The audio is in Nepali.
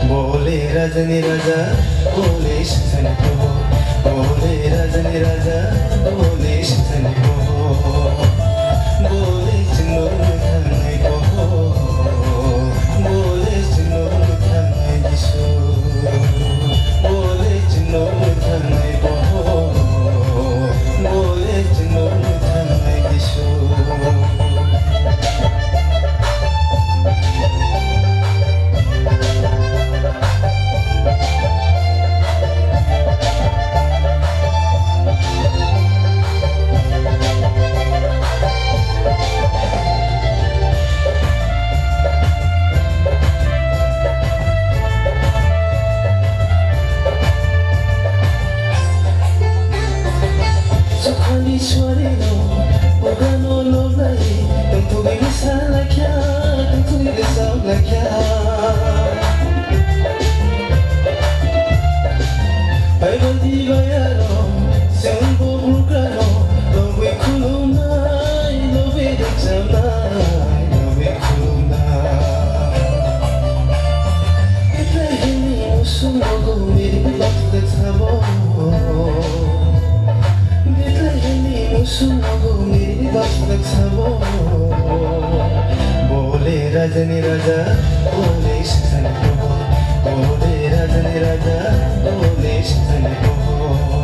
बोले रजनी राजा बोले शतन को बोले रजनी राजा बोले शतन को बोले चिन्नोर थाने को बोले चिन्नोर थाने दिशो बोले चिन्नोर थाने को बोले चिन्नोर थाने दिशो Suarino, pagano lolai, tanto bisa lagya, tanto bisa lagya. Ay bandi bayaro, sembo bulgaro, lobe kulunay, lobe dexamay, lobe kulunay. Itlahini musunogo, meri bakta tamo. सुनो मेरी बात समझो बोले रजनी राजा बोले शतन को बोले रजनी राजा बोले शतन को